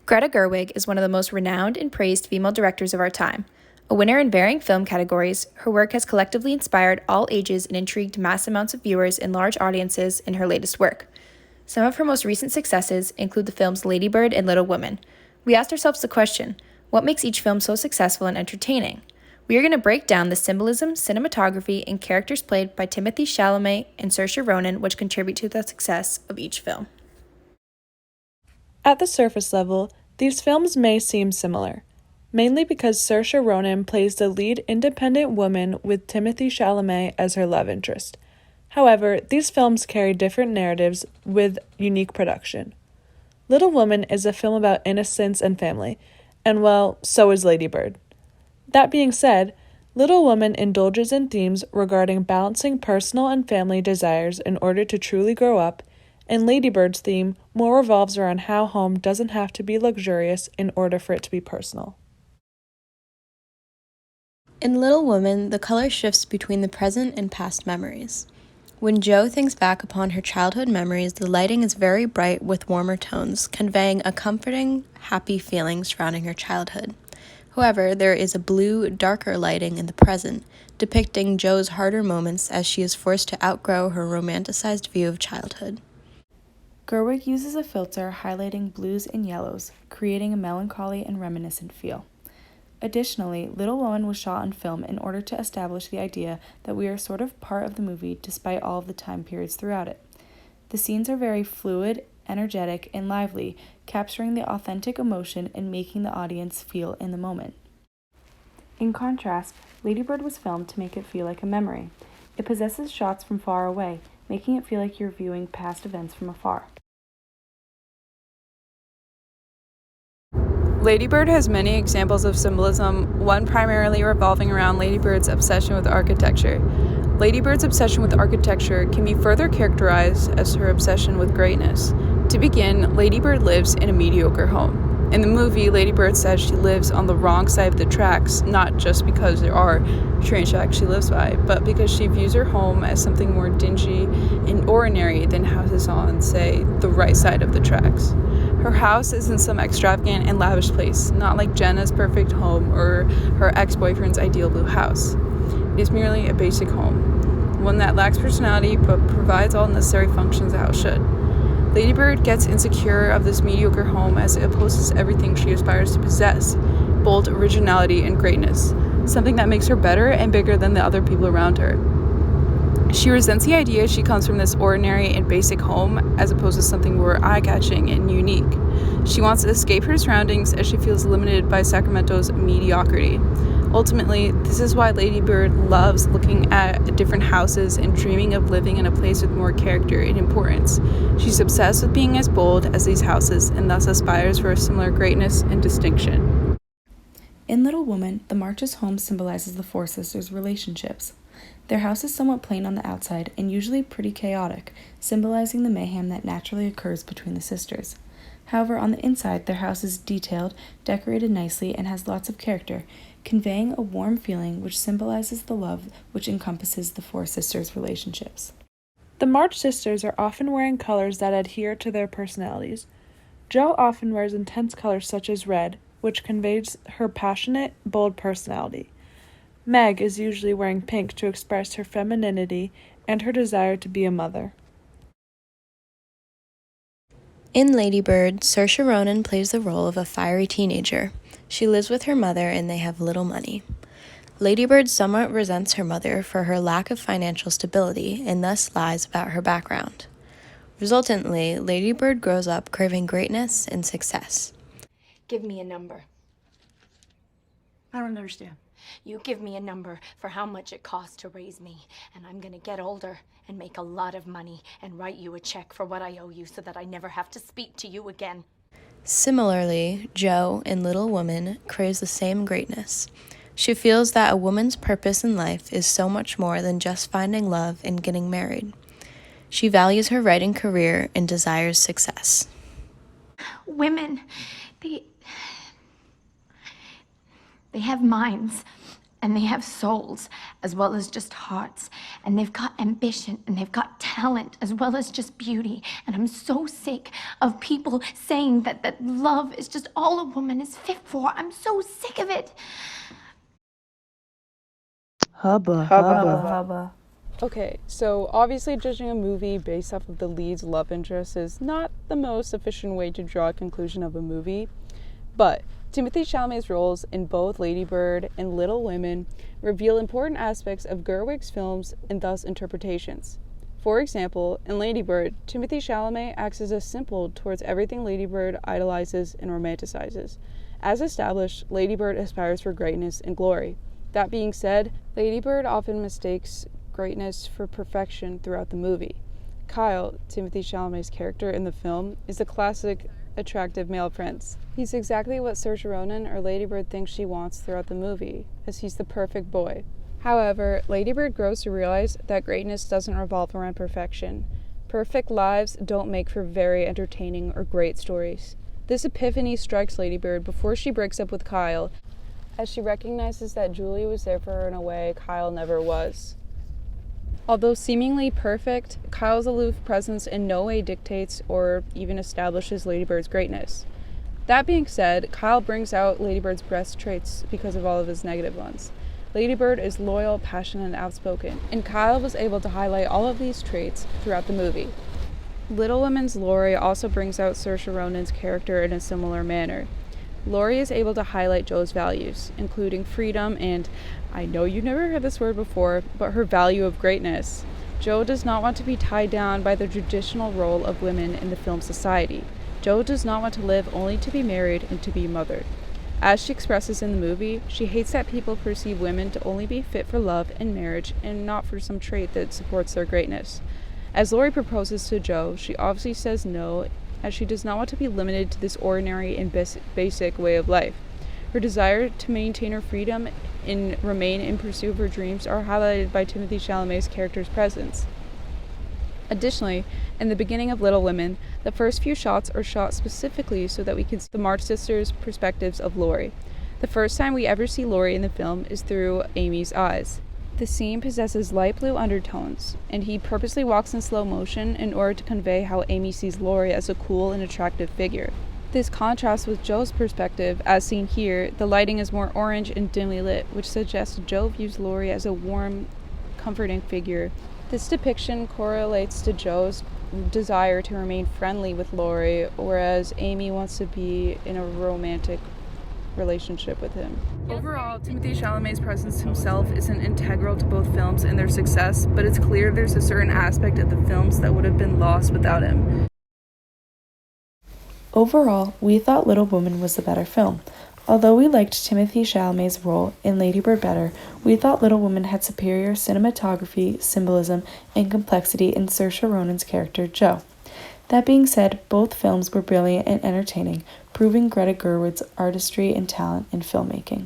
Greta Gerwig is one of the most renowned and praised female directors of our time. A winner in varying film categories, her work has collectively inspired all ages and intrigued mass amounts of viewers and large audiences in her latest work. Some of her most recent successes include the films Lady Bird and Little Women. We asked ourselves the question, what makes each film so successful and entertaining? We are going to break down the symbolism, cinematography, and characters played by Timothée Chalamet and Saoirse Ronan, which contribute to the success of each film. At the surface level, these films may seem similar, mainly because Saoirse Ronan plays the lead independent woman with Timothée Chalamet as her love interest. However, these films carry different narratives with unique production. Little Women is a film about innocence and family, and well, so is Lady Bird. That being said, Little Women indulges in themes regarding balancing personal and family desires in order to truly grow up, and Lady Bird's theme more revolves around how home doesn't have to be luxurious in order for it to be personal. In Little Women, the color shifts between the present and past memories. When Jo thinks back upon her childhood memories, the lighting is very bright with warmer tones, conveying a comforting, happy feeling surrounding her childhood. However, there is a blue, darker lighting in the present, depicting Jo's harder moments as she is forced to outgrow her romanticized view of childhood. Gerwig uses a filter highlighting blues and yellows, creating a melancholy and reminiscent feel. Additionally, Little Women was shot on film in order to establish the idea that we are sort of part of the movie despite all of the time periods throughout it. The scenes are very fluid, energetic, and lively, capturing the authentic emotion and making the audience feel in the moment. In contrast, Lady Bird was filmed to make it feel like a memory. It possesses shots from far away, making it feel like you're viewing past events from afar. Lady Bird has many examples of symbolism, one primarily revolving around Lady Bird's obsession with architecture. Lady Bird's obsession with architecture can be further characterized as her obsession with greatness. To begin, Lady Bird lives in a mediocre home. In the movie, Lady Bird says she lives on the wrong side of the tracks, not just because there are train tracks she lives by, but because she views her home as something more dingy and ordinary than houses on, say, the right side of the tracks. Her house isn't some extravagant and lavish place, not like Jenna's perfect home or her ex-boyfriend's ideal blue house. It is merely a basic home, one that lacks personality but provides all necessary functions how it should. Lady Bird gets insecure of this mediocre home as it opposes everything she aspires to possess, bold originality and greatness, something that makes her better and bigger than the other people around her. She resents the idea she comes from this ordinary and basic home as opposed to something more eye-catching and unique. She wants to escape her surroundings as she feels limited by Sacramento's mediocrity. Ultimately, this is why Lady Bird loves looking at different houses and dreaming of living in a place with more character and importance. She's obsessed with being as bold as these houses and thus aspires for a similar greatness and distinction. In Little Woman, the Marches' home symbolizes the four sisters' relationships. Their house is somewhat plain on the outside and usually pretty chaotic, symbolizing the mayhem that naturally occurs between the sisters. However, on the inside, their house is detailed, decorated nicely, and has lots of character, conveying a warm feeling which symbolizes the love which encompasses the four sisters' relationships. The March sisters are often wearing colors that adhere to their personalities. Jo often wears intense colors such as red, which conveys her passionate, bold personality. Meg is usually wearing pink to express her femininity and her desire to be a mother. In Lady Bird, Saoirse Ronan plays the role of a fiery teenager. She lives with her mother and they have little money. Lady Bird somewhat resents her mother for her lack of financial stability and thus lies about her background. Resultantly, Lady Bird grows up craving greatness and success. Give me a number. I don't understand. You give me a number for how much it costs to raise me, and I'm gonna get older and make a lot of money and write you a check for what I owe you so that I never have to speak to you again. Similarly, Jo in Little Woman craves the same greatness. She feels that a woman's purpose in life is so much more than just finding love and getting married. She values her writing career and desires success. Women, they have minds. And they have souls as well as just hearts. And they've got ambition and they've got talent as well as just beauty. And I'm so sick of people saying that love is just all a woman is fit for. I'm so sick of it. Hubba. Okay, so obviously judging a movie based off of the lead's love interest is not the most efficient way to draw a conclusion of a movie, but Timothée Chalamet's roles in both Lady Bird and Little Women reveal important aspects of Gerwig's films and thus interpretations. For example, in Lady Bird, Timothée Chalamet acts as a simple towards everything Lady Bird idolizes and romanticizes. As established, Lady Bird aspires for greatness and glory. That being said, Lady Bird often mistakes greatness for perfection throughout the movie. Kyle, Timothée Chalamet's character in the film, is a classic attractive male prince. He's exactly what Saoirse Ronan or Lady Bird thinks she wants throughout the movie, as he's the perfect boy. However, Lady Bird grows to realize that greatness doesn't revolve around perfection. Perfect lives don't make for very entertaining or great stories. This epiphany strikes Lady Bird before she breaks up with Kyle, as she recognizes that Julie was there for her in a way Kyle never was. Although seemingly perfect, Kyle's aloof presence in no way dictates or even establishes Lady Bird's greatness. That being said, Kyle brings out Lady Bird's best traits because of all of his negative ones. Lady Bird is loyal, passionate, and outspoken, and Kyle was able to highlight all of these traits throughout the movie. Little Women's Laurie also brings out Saoirse Ronan's character in a similar manner. Laurie is able to highlight Jo's values, including freedom and, I know you never heard this word before, but her value of greatness. Jo does not want to be tied down by the traditional role of women in the film society. Jo does not want to live only to be married and to be mothered. As she expresses in the movie, she hates that people perceive women to only be fit for love and marriage and not for some trait that supports their greatness. As Laurie proposes to Jo, she obviously says no, as she does not want to be limited to this ordinary and basic way of life. Her desire to maintain her freedom and remain in pursuit of her dreams are highlighted by Timothée Chalamet's character's presence. Additionally, in the beginning of Little Women, the first few shots are shot specifically so that we can see the March sisters' perspectives of Laurie. The first time we ever see Laurie in the film is through Amy's eyes. The scene possesses light blue undertones, and he purposely walks in slow motion in order to convey how Amy sees Laurie as a cool and attractive figure. This contrasts with Jo's perspective. As seen here, the lighting is more orange and dimly lit, which suggests Jo views Laurie as a warm, comforting figure. This depiction correlates to Jo's desire to remain friendly with Laurie, whereas Amy wants to be in a romantic relationship with him. Overall, Timothée Chalamet's presence himself isn't integral to both films and their success, but it's clear there's a certain aspect of the films that would have been lost without him. Overall, we thought Little Women was the better film. Although we liked Timothée Chalamet's role in Lady Bird better, we thought Little Women had superior cinematography, symbolism, and complexity in Saoirse Ronan's character, Jo. That being said, both films were brilliant and entertaining, proving Greta Gerwig's artistry and talent in filmmaking.